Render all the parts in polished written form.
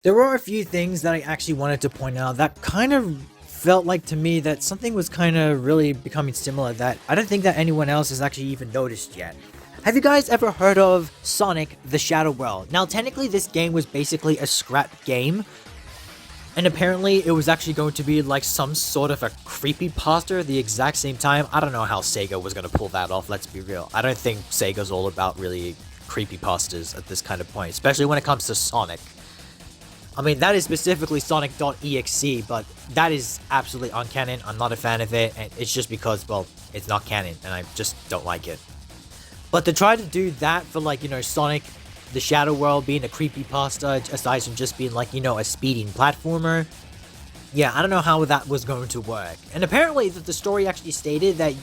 There were a few things that I actually wanted to point out that kind of felt like to me that something was kind of really becoming similar that I don't think that anyone else has actually even noticed yet. Have you guys ever heard of Sonic the Shadow World? Now, technically, this game was basically a scrap game, and apparently it was actually going to be like some sort of a creepypasta at the exact same time. I don't know how Sega was going to pull that off, let's be real. I don't think Sega's all about really creepypastas at this kind of point, especially when it comes to Sonic. I mean, that is specifically Sonic.exe, but that is absolutely uncanon. I'm not a fan of it, and it's just because, well, it's not canon, and I just don't like it. But to try to do that for, like, Sonic the Shadow World being a creepypasta, aside from just being, like, a speeding platformer, yeah, I don't know how that was going to work. And apparently, the story actually stated that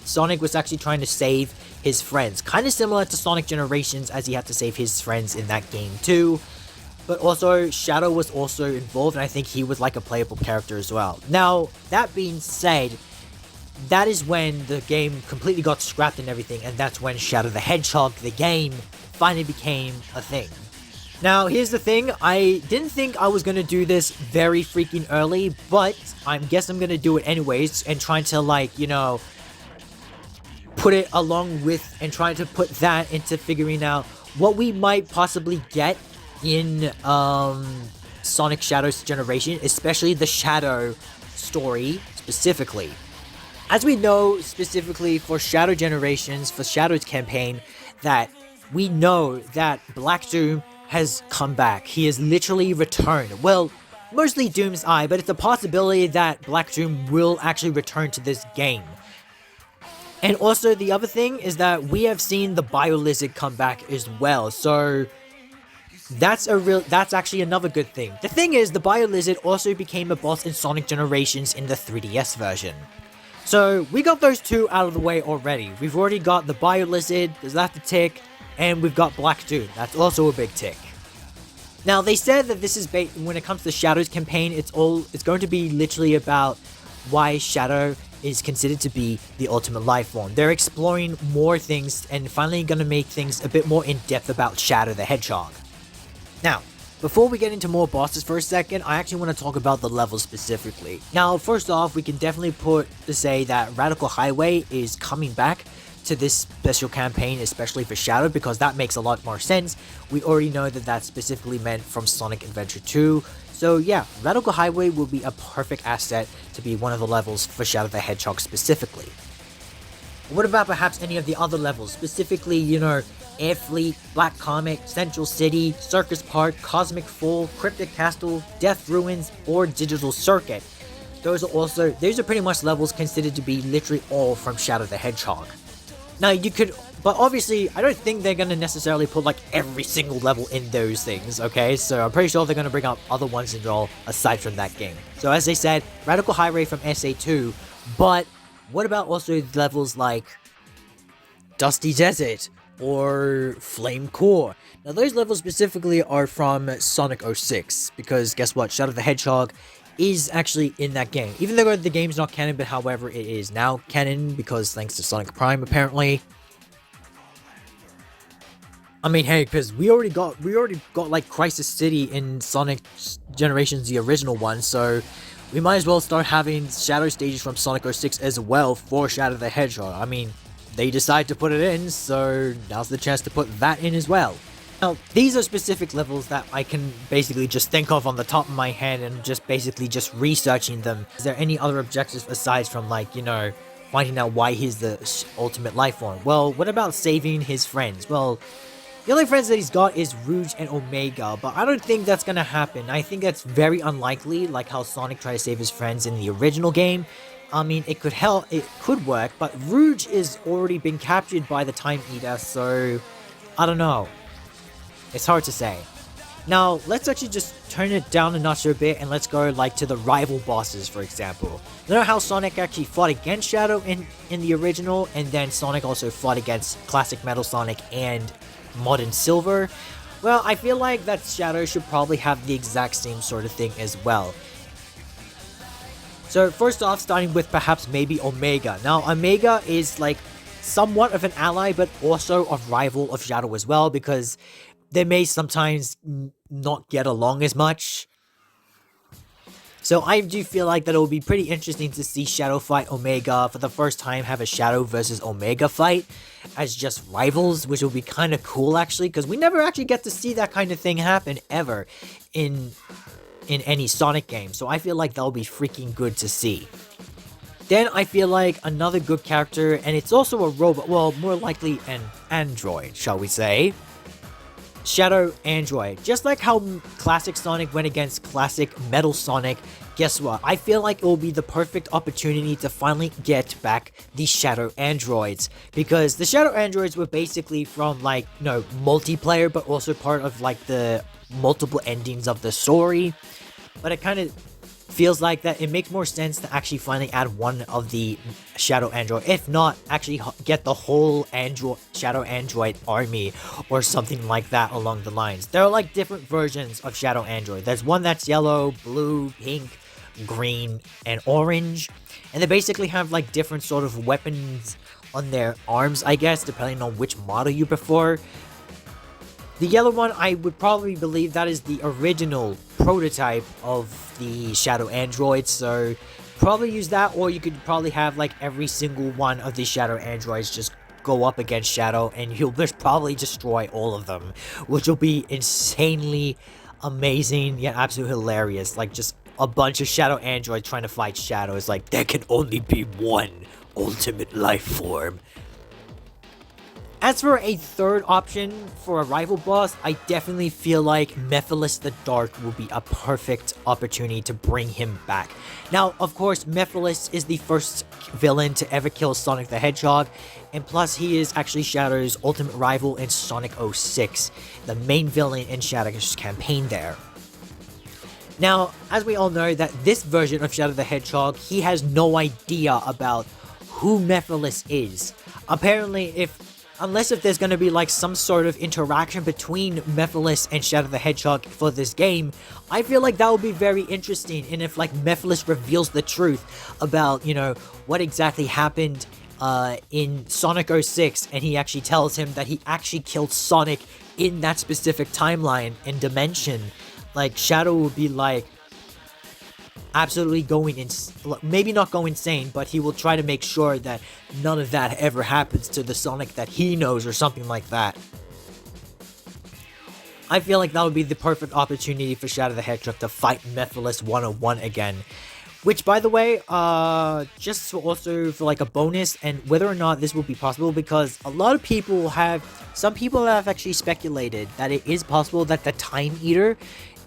Sonic was actually trying to save his friends, kind of similar to Sonic Generations, as he had to save his friends in that game, too. But also, Shadow was also involved, and I think he was like a playable character as well. Now, that being said, that is when the game completely got scrapped and everything, and that's when Shadow the Hedgehog, the game, finally became a thing. Now, here's the thing, I didn't think I was going to do this very freaking early, but I guess I'm going to do it anyways, and trying to, like, put it along with, and trying to put that into figuring out what we might possibly get in SonicxShadow Generation, especially the Shadow story specifically. As we know, specifically for Shadow Generations, for Shadow's campaign, that we know that Black Doom has come back. He has literally returned. Well, mostly Doom's Eye, but it's a possibility that Black Doom will actually return to this game. And also, the other thing is that we have seen the Bio Lizard come back as well, so that's actually another good thing. The thing is, the Bio Lizard also became a boss in Sonic Generations in the 3DS version. So, we got those two out of the way already. We've already got the Bio Lizard, there's that to tick, and we've got Black Doom, that's also a big tick. Now, they said that this is when it comes to Shadow's campaign, it's going to be literally about why Shadow is considered to be the ultimate life form. They're exploring more things and finally gonna make things a bit more in-depth about Shadow the Hedgehog. Now, before we get into more bosses for a second, I actually want to talk about the levels specifically. Now, first off, we can definitely say that Radical Highway is coming back to this special campaign, especially for Shadow, because that makes a lot more sense. We already know that that's specifically meant from Sonic Adventure 2. So yeah, Radical Highway will be a perfect asset to be one of the levels for Shadow the Hedgehog specifically. What about perhaps any of the other levels, specifically, Air Fleet, Black Comet, Central City, Circus Park, Cosmic Fall, Cryptic Castle, Death Ruins, or Digital Circuit? Those are pretty much levels considered to be literally all from Shadow the Hedgehog. Now, but obviously, I don't think they're gonna necessarily put like every single level in those things, okay? So I'm pretty sure they're gonna bring up other ones as well, aside from that game. So as they said, Radical Highway from SA2, but what about also levels like Dusty Desert or Flame Core? Now, those levels specifically are from Sonic 06, because guess what? Shadow the Hedgehog is actually in that game. Even though the game's not canon, but however, it is now canon, because thanks to Sonic Prime, apparently. I mean, hey, because we already got like Crisis City in Sonic Generations, the original one, so we might as well start having Shadow stages from Sonic 06 as well for Shadow the Hedgehog. I mean, they decide to put it in, so now's the chance to put that in as well. Now, these are specific levels that I can basically just think of on the top of my head and just basically just researching them. Is there any other objectives aside from, like, finding out why he's the ultimate life form? Well, what about saving his friends? Well, the only friends that he's got is Rouge and Omega, but I don't think that's gonna happen. I think that's very unlikely, like how Sonic tried to save his friends in the original game. I mean, it could work, but Rouge is already been captured by the Time Eater, so I don't know. It's hard to say. Now, let's actually just turn it down a notch a bit, and let's go like to the rival bosses, for example. You know how Sonic actually fought against Shadow in the original, and then Sonic also fought against Classic Metal Sonic and Modern Silver? Well, I feel like that Shadow should probably have the exact same sort of thing as well. So first off, starting with perhaps maybe Omega. Now, Omega is like somewhat of an ally, but also a rival of Shadow as well, because they may sometimes not get along as much. So I do feel like that it will be pretty interesting to see Shadow fight Omega for the first time, have a Shadow versus Omega fight as just rivals, which will be kind of cool actually, because we never actually get to see that kind of thing happen ever in any Sonic game. So I feel like that'll be freaking good to see. Then I feel like another good character, and it's also a robot, well, more likely an android, shall we say. Shadow Android. Just like how Classic Sonic went against Classic Metal Sonic, guess what? I feel like it will be the perfect opportunity to finally get back the Shadow Androids. Because the Shadow Androids were basically from, like, you know, multiplayer, but also part of, like, the multiple endings of the story. But it kind of feels like that it makes more sense to actually finally add one of the Shadow Android, if not actually get the whole Shadow Android army or something like that along the lines. There are like different versions of Shadow Android. There's one that's yellow, blue, pink, green, and orange, and they basically have like different sort of weapons on their arms, I guess, depending on which model you prefer. The yellow one, I would probably believe that is the original prototype of the Shadow Androids, so probably use that, or you could probably have like every single one of the Shadow Androids just go up against Shadow, and he'll just probably destroy all of them, which will be insanely amazing, yet absolutely hilarious. Like, just a bunch of Shadow Androids trying to fight Shadow. It's like, there can only be one ultimate life form. As for a third option for a rival boss, I definitely feel like Mephiles the Dark will be a perfect opportunity to bring him back. Now, of course, Mephiles is the first villain to ever kill Sonic the Hedgehog, and plus he is actually Shadow's ultimate rival in Sonic 06, the main villain in Shadow's campaign there. Now, as we all know, that this version of Shadow the Hedgehog, he has no idea about who Mephiles is. Apparently, unless if there's going to be like some sort of interaction between Mephiles and Shadow the Hedgehog for this game, I feel like that would be very interesting. And if like Mephiles reveals the truth about, you know, what exactly happened in Sonic 06, and he actually tells him that he actually killed Sonic in that specific timeline and dimension, like Shadow would be like absolutely maybe not go insane, but he will try to make sure that none of that ever happens to the Sonic that he knows or something like that. I feel like that would be the perfect opportunity for Shadow the Hedgehog to fight Mephiles 101 again. Which, by the way, just also for like a bonus, and whether or not this will be possible, because some people have actually speculated that it is possible that the Time Eater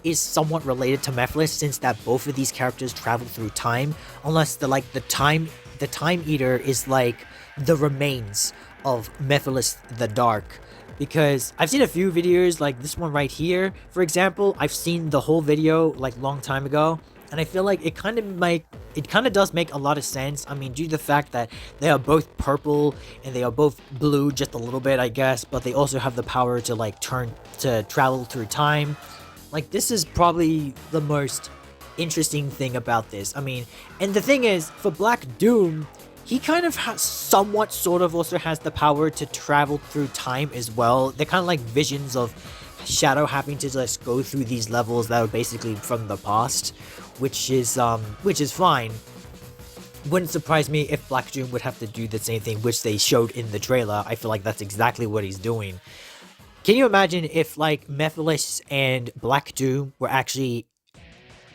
is somewhat related to Mephiles, since that both of these characters travel through time, unless the Time Eater is like the remains of Mephiles the Dark. Because I've seen a few videos, like this one right here, for example. I've seen the whole video like long time ago, and I feel like it kind of does make a lot of sense. I mean, due to the fact that they are both purple and they are both blue just a little bit, I guess, but they also have the power to like travel through time. Like, this is probably the most interesting thing about this. I mean, and the thing is, for Black Doom, he kind of somewhat sort of also has the power to travel through time as well. They're kind of like visions of Shadow having to just go through these levels that are basically from the past, which is fine. Wouldn't surprise me if Black Doom would have to do the same thing, which they showed in the trailer. I feel like that's exactly what he's doing. Can you imagine if, like, Mephiles and Black Doom were actually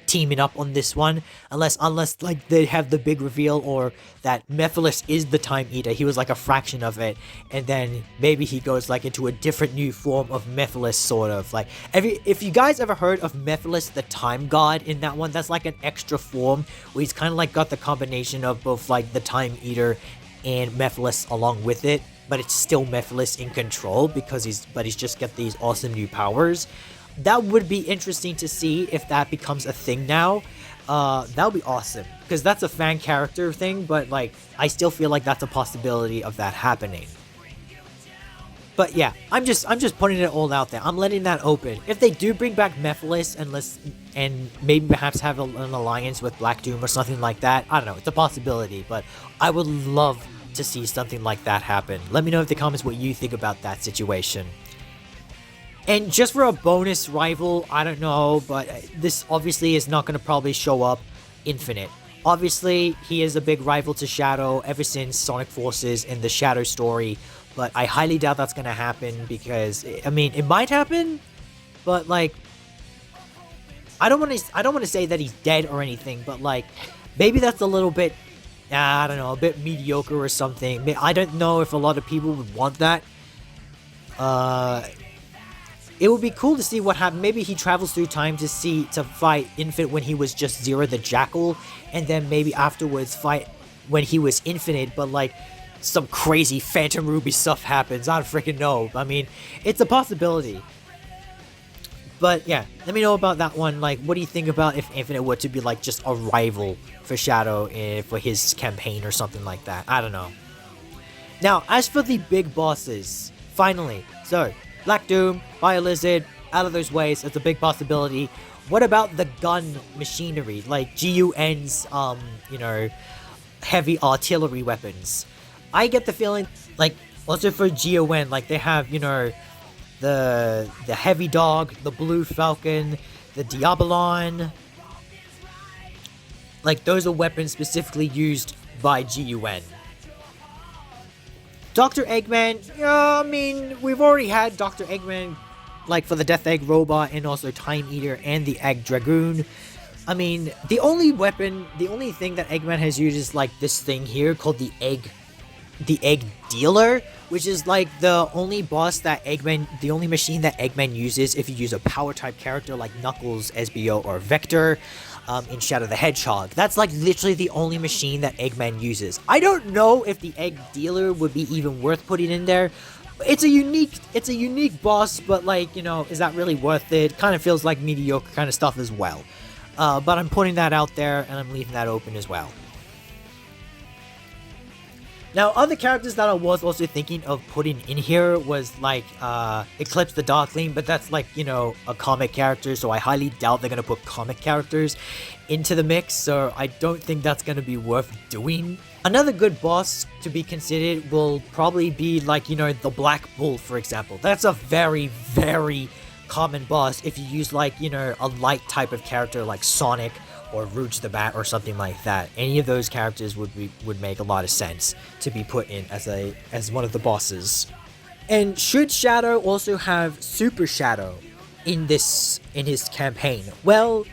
teaming up on this one? Unless, like, they have the big reveal, or that Mephiles is the Time Eater. He was, like, a fraction of it. And then maybe he goes, like, into a different new form of Mephiles, sort of. Like, if you guys ever heard of Mephiles the Time God in that one, that's, like, an extra form where he's kind of, like, got the combination of both, like, the Time Eater and Mephiles along with it. But it's still Mephiles in control, because he's just got these awesome new powers. That would be interesting to see if that becomes a thing now. That would be awesome, because that's a fan character thing, but like, I still feel like that's a possibility of that happening. But yeah, I'm just putting it all out there. I'm letting that open. If they do bring back Mephiles and maybe perhaps have an alliance with Black Doom or something like that, I don't know, it's a possibility, but I would love to see something like that happen. Let me know in the comments what you think about that situation. And just for a bonus rival, I don't know, but this obviously is not going to probably show up Infinite. Obviously, he is a big rival to Shadow ever since Sonic Forces and the Shadow story, but I highly doubt that's going to happen because, I mean, it might happen, but like, I don't want to say that he's dead or anything, but like, maybe that's a little bit, I don't know, a bit mediocre or something. I don't know if a lot of people would want that. It would be cool to see what happened. Maybe he travels through time to fight Infinite when he was just Zero the Jackal, and then maybe afterwards fight when he was Infinite, but like some crazy Phantom Ruby stuff happens. I don't freaking know. I mean, it's a possibility. But yeah, let me know about that one. Like, what do you think about if Infinite were to be like just a rival for Shadow for his campaign or something like that? I don't know. Now, as for the big bosses, finally, so Black Doom, Fire Lizard, out of those ways, it's a big possibility. What about the gun machinery, like GUN's, you know, heavy artillery weapons? I get the feeling, like, also for GUN, like, they have, you know, the Heavy Dog, the Blue Falcon, the Diabolon. Like, those are weapons specifically used by GUN. Dr. Eggman, I mean, we've already had Dr. Eggman, like, for the Death Egg Robot, and also Time Eater, and the Egg Dragoon. I mean, the only thing that Eggman has used is, like, this thing here, called the Egg Dealer, which is, like, the only machine that Eggman uses if you use a Power-type character like Knuckles, SBO, or Vector. In Shadow the Hedgehog. That's like literally the only machine that Eggman uses. I don't know if the Egg Dealer would be even worth putting in there. It's a unique boss, but like, you know, is that really worth it? Kind of feels like mediocre kind of stuff as well. But I'm putting that out there and I'm leaving that open as well. Now, other characters that I was also thinking of putting in here was, like, Eclipse the Darkling, but that's, like, you know, a comic character, so I highly doubt they're gonna put comic characters into the mix, so I don't think that's gonna be worth doing. Another good boss to be considered will probably be, like, you know, the Black Bull, for example. That's a very, very common boss if you use, like, you know, a light type of character like Sonic, or Rouge the Bat, or something like that. Any of those characters would make a lot of sense to be put in as one of the bosses. And should Shadow also have Super Shadow in his campaign? Well,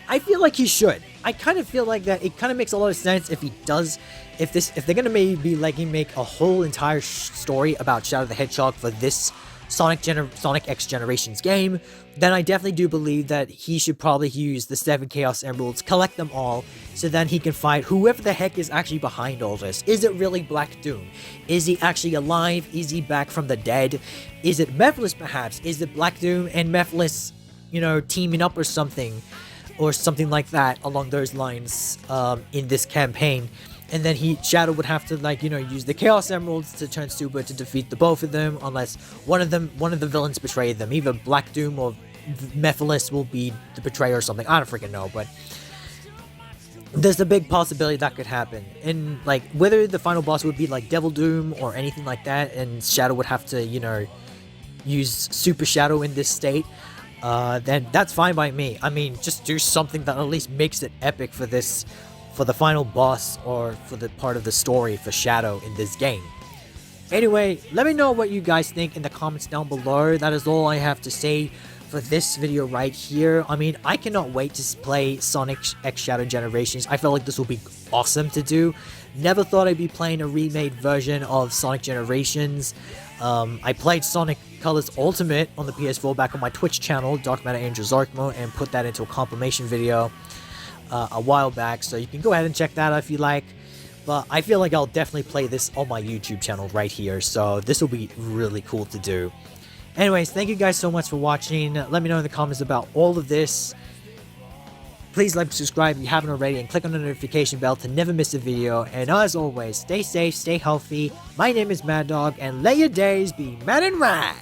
I feel like he should. I kind of feel like that it kind of makes a lot of sense if he does. If they're gonna maybe like make a whole entire story about Shadow the Hedgehog for this SonicX Generations game, then I definitely do believe that he should probably use the 7 Chaos Emeralds, collect them all, so then he can fight whoever the heck is actually behind all this. Is it really Black Doom? Is he actually alive? Is he back from the dead? Is it Mephiles perhaps? Is it Black Doom and Mephiles, you know, teaming up or something like that along those lines in this campaign? And then Shadow would have to, like, you know, use the Chaos Emeralds to turn Super to defeat the both of them, unless one of the villains betray them. Either Black Doom or Mephiles will be the betrayer or something. I don't freaking know, but there's a big possibility that could happen. And, like, whether the final boss would be, like, Devil Doom or anything like that, and Shadow would have to, you know, use Super Shadow in this state, then that's fine by me. I mean, just do something that at least makes it epic for the final boss or for the part of the story for Shadow in this game. Anyway, let me know what you guys think in the comments down below. That is all I have to say for this video right here. I mean, I cannot wait to play SonicxShadow Generations. I felt like this will be awesome to do. Never thought I'd be playing a remade version of Sonic Generations. I played Sonic Colors Ultimate on the PS4 back on my Twitch channel, Dark Matter Angel Zarkmo, and put that into a compilation video a while back, so you can go ahead and check that out if you like. But I feel like I'll definitely play this on my YouTube channel right here, so this will be really cool to do. Anyways, thank you guys so much for watching. Let me know in the comments about all of this. Please like and subscribe if you haven't already, and click on the notification bell to never miss a video. And as always, stay safe, stay healthy. My name is Mad Dog, and let your days be mad and rad!